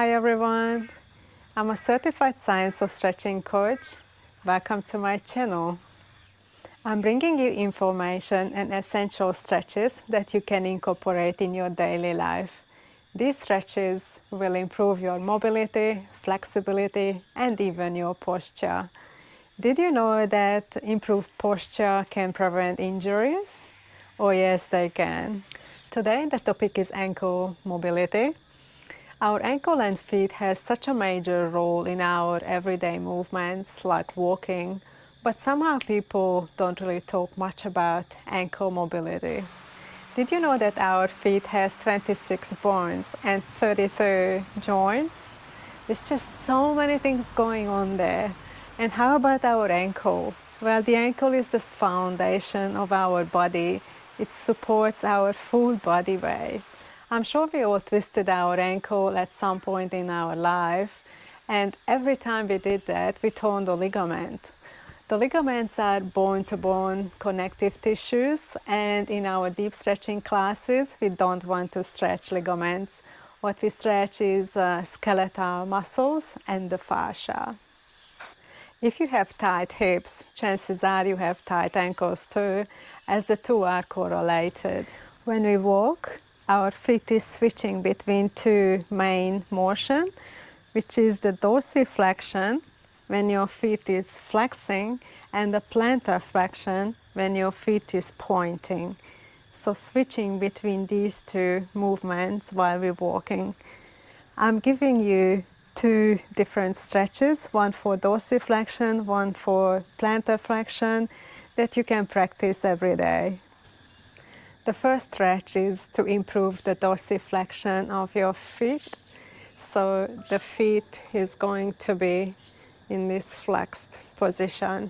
Hi everyone, I'm a certified science of stretching coach. Welcome to my channel. I'm bringing you information and essential stretches that you can incorporate in your daily life. These stretches will improve your mobility, flexibility, and even your posture. Did you know that improved posture can prevent injuries? Oh yes, they can. Today the topic is ankle mobility. Our ankle and feet has such a major role in our everyday movements like walking, but somehow people don't really talk much about ankle mobility. Did you know that our feet has 26 bones and 32 joints? There's just so many things going on there. And how about our ankle? Well, the ankle is the foundation of our body. It supports our full body weight. I'm sure we all twisted our ankle at some point in our life, and every time we did that, we torn the ligament. The ligaments are bone-to-bone connective tissues, and in our deep stretching classes, we don't want to stretch ligaments. What we stretch is skeletal muscles and the fascia. If you have tight hips, chances are you have tight ankles too, as the two are correlated. When we walk, our feet is switching between two main motion, which is the dorsiflexion, when your feet is flexing, and the plantar flexion, when your feet is pointing. So switching between these two movements while we're walking. I'm giving you two different stretches, one for dorsiflexion, one for plantar flexion, that you can practice every day. The first stretch is to improve the dorsiflexion of your feet. So the feet is going to be in this flexed position.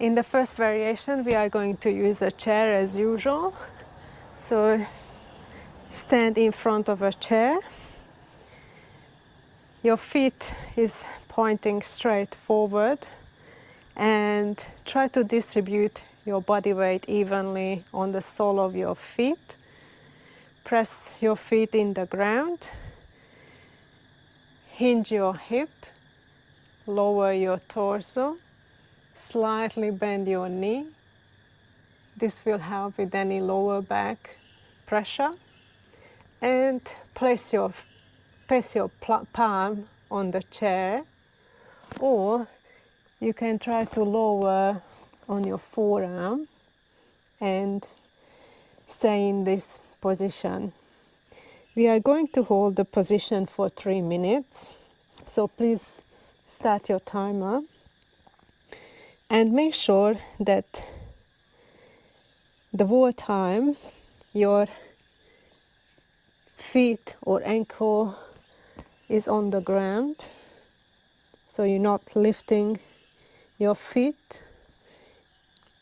In the first variation, we are going to use a chair as usual. So stand in front of a chair. Your feet is pointing straight forward, and try to distribute your body weight evenly on the sole of your feet. Press your feet in the ground. Hinge your hip. Lower your torso. Slightly bend your knee. This will help with any lower back pressure. And place your palm on the chair, or you can try to lower on your forearm and stay in this position. We are going to hold the position for 3 minutes, so please start your timer and make sure that the whole time your feet or ankle is on the ground, so you're not lifting your feet,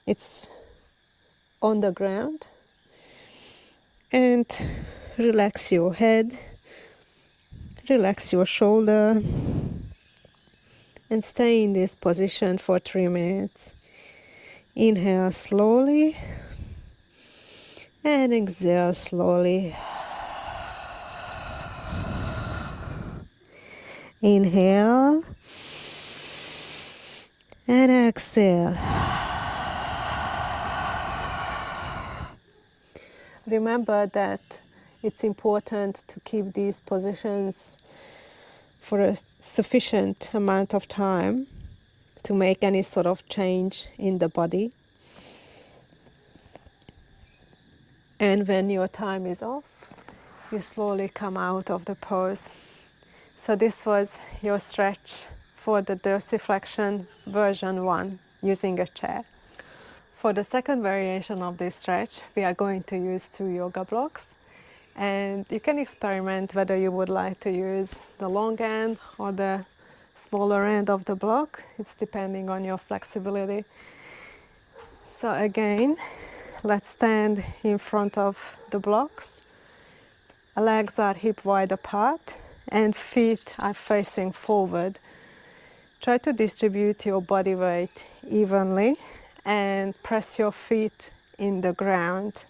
it's on the ground. And relax your head, relax your shoulder, and stay in this position for 3 minutes. Inhale slowly and exhale slowly. Inhale and exhale. Remember that it's important to keep these positions for a sufficient amount of time to make any sort of change in the body. And when your time is off, you slowly come out of the pose. So this was your stretch for the dorsiflexion version 1 using a chair. For the second variation of this stretch, we are going to use 2 yoga blocks. And you can experiment whether you would like to use the long end or the smaller end of the block. It's depending on your flexibility. So again, let's stand in front of the blocks. Legs are hip wide apart and feet are facing forward. Try to distribute your body weight evenly and press your feet in the ground.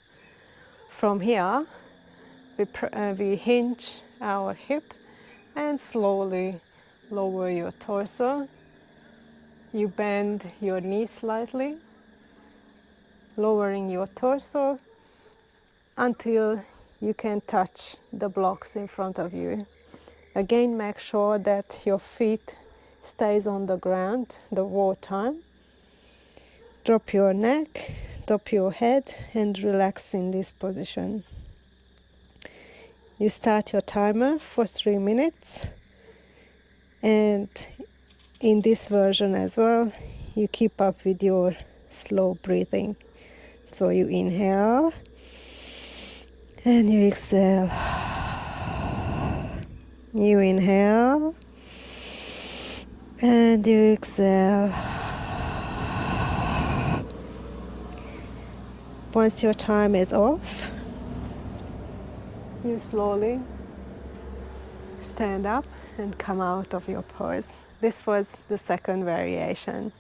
From here, we hinge our hip and slowly lower your torso. You bend your knee slightly, lowering your torso until you can touch the blocks in front of you. Again, make sure that your feet stays on the ground the whole time. Drop your neck, drop your head, and relax in this position. You start your timer for 3 minutes, and in this version as well, you keep up with your slow breathing. So you inhale and you exhale. You inhale and you exhale. Once your time is off, you slowly stand up and come out of your pose. This was the second variation.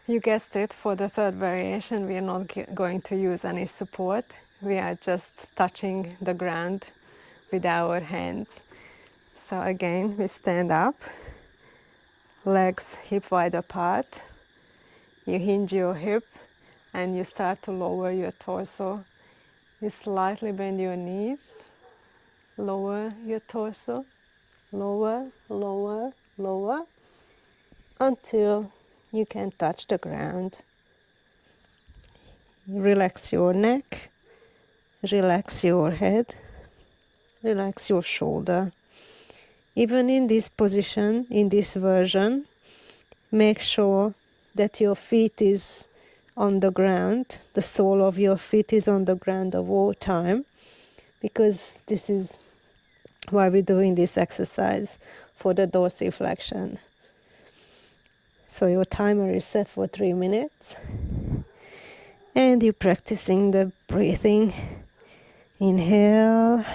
You guessed it, for the third variation we are not going to use any support. We are just touching the ground with our hands. So again, we stand up, legs hip wide apart. You hinge your hip and you start to lower your torso. You slightly bend your knees, lower your torso, lower, lower, lower, until you can touch the ground. Relax your neck, relax your head, relax your shoulder. Even in this position, in this version, make sure that your feet is on the ground, the sole of your feet is on the ground the whole time, because this is why we're doing this exercise, for the dorsiflexion. So your timer is set for 3 minutes, and you're practicing the breathing. Inhale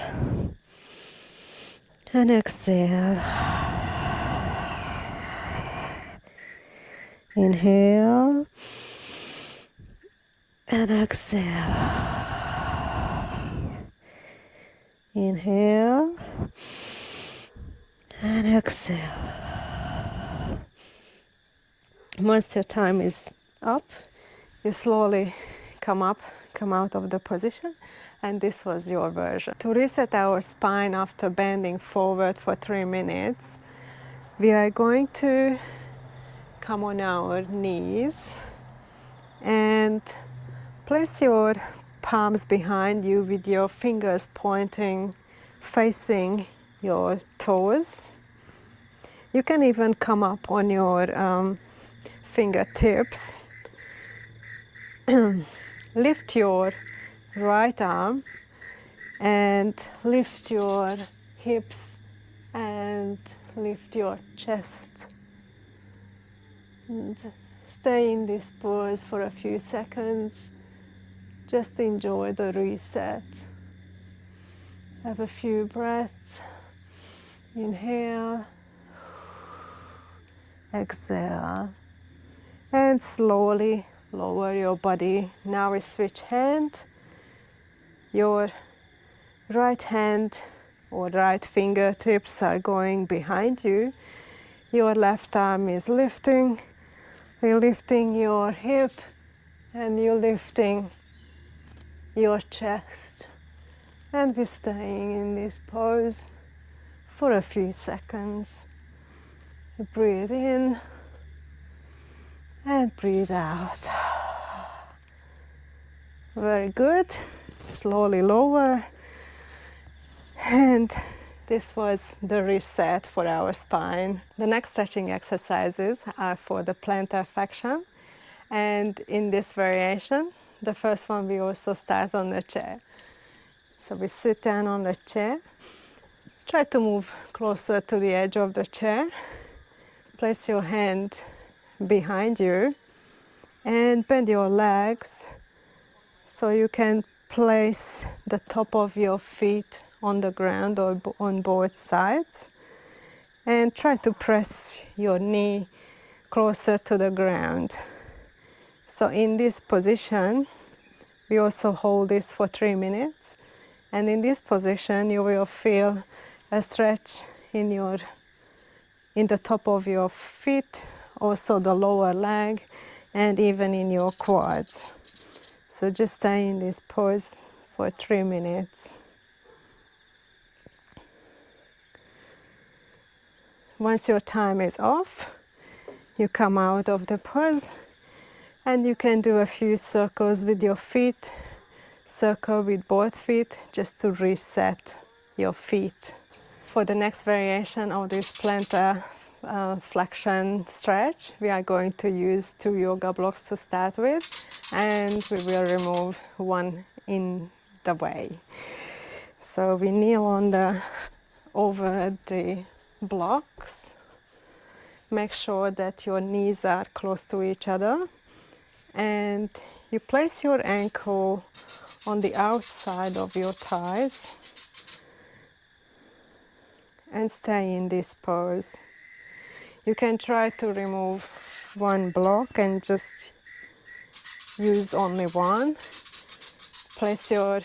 and exhale. Inhale and exhale. Inhale and exhale. Once your time is up, you slowly come up, come out of the position, and this was your version. To reset our spine after bending forward for 3 minutes, we are going to come on our knees and place your palms behind you with your fingers pointing, facing your toes. You can even come up on your fingertips. Lift your right arm and lift your hips and lift your chest. And stay in this pose for a few seconds. Just enjoy the reset. Have a few breaths. Inhale, exhale, and slowly lower your body. Now we switch hand. Your right hand or right fingertips are going behind you. Your left arm is lifting. You're lifting your hip and you're lifting your chest. And we're staying in this pose for a few seconds. Breathe in and breathe out. Very good. Slowly lower. And this was the reset for our spine. The next stretching exercises are for the plantar flexion. And in this variation, the first one we also start on the chair. So we sit down on the chair. Try to move closer to the edge of the chair. Place your hand behind you and bend your legs so you can place the top of your feet on the ground or on both sides, and try to press your knee closer to the ground. So in this position, we also hold this for 3 minutes, and in this position you will feel a stretch in your in the top of your feet, also the lower leg, and even in your quads. So just stay in this pose for 3 minutes. Once your time is off, you come out of the pose and you can do a few circles with your feet, circle with both feet, just to reset your feet. For the next variation of this plantar flexion stretch, we are going to use 2 yoga blocks to start with, and we will remove one in the way. So we kneel over the blocks. Make sure that your knees are close to each other, and you place your ankle on the outside of your thighs and stay in this pose. You can try to remove one block and just use only one. Place your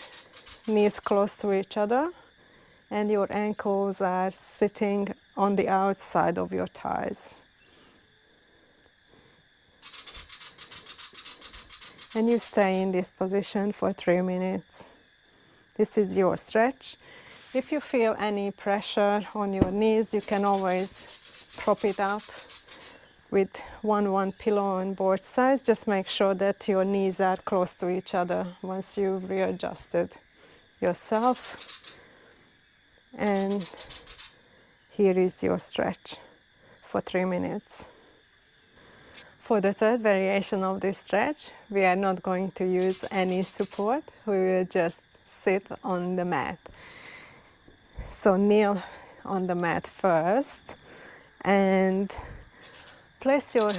knees close to each other and your ankles are sitting on the outside of your thighs. And you stay in this position for 3 minutes. This is your stretch. If you feel any pressure on your knees, you can always prop it up with one pillow on both sides. Just make sure that your knees are close to each other once you've readjusted yourself. And here is your stretch for 3 minutes. For the third variation of this stretch, we are not going to use any support. We will just sit on the mat. So kneel on the mat first and place your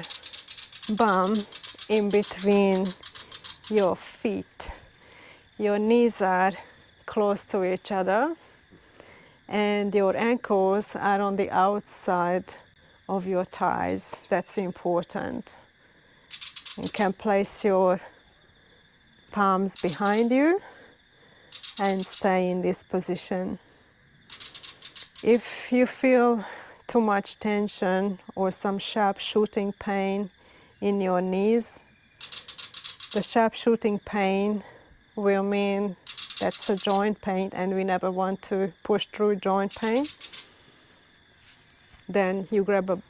bum in between your feet. Your knees are close to each other and your ankles are on the outside of your thighs. That's important. You can place your palms behind you and stay in this position. If you feel too much tension or some sharp shooting pain in your knees, the sharp shooting pain will mean that's a joint pain and we never want to push through joint pain. Then you grab a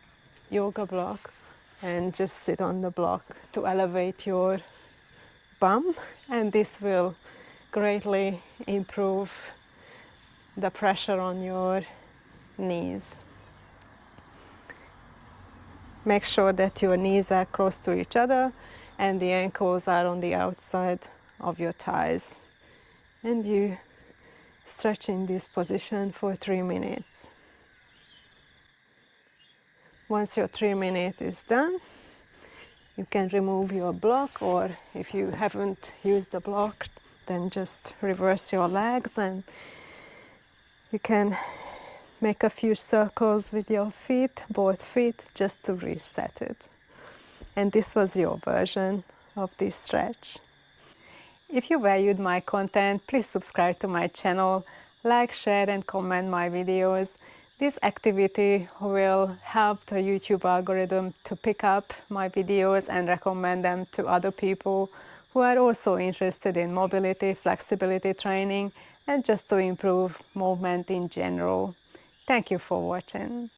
yoga block and just sit on the block to elevate your bum, and this will greatly improve the pressure on your knees. Make sure that your knees are close to each other and the ankles are on the outside of your thighs. And you stretch in this position for 3 minutes. Once your 3 minutes is done, you can remove your block, or if you haven't used the block, then just reverse your legs and you can make a few circles with your feet, both feet, just to reset it. And this was your version of this stretch. If you valued my content, please subscribe to my channel, like, share and comment my videos. This activity will help the YouTube algorithm to pick up my videos and recommend them to other people who are also interested in mobility, flexibility training, and just to improve movement in general. Thank you for watching.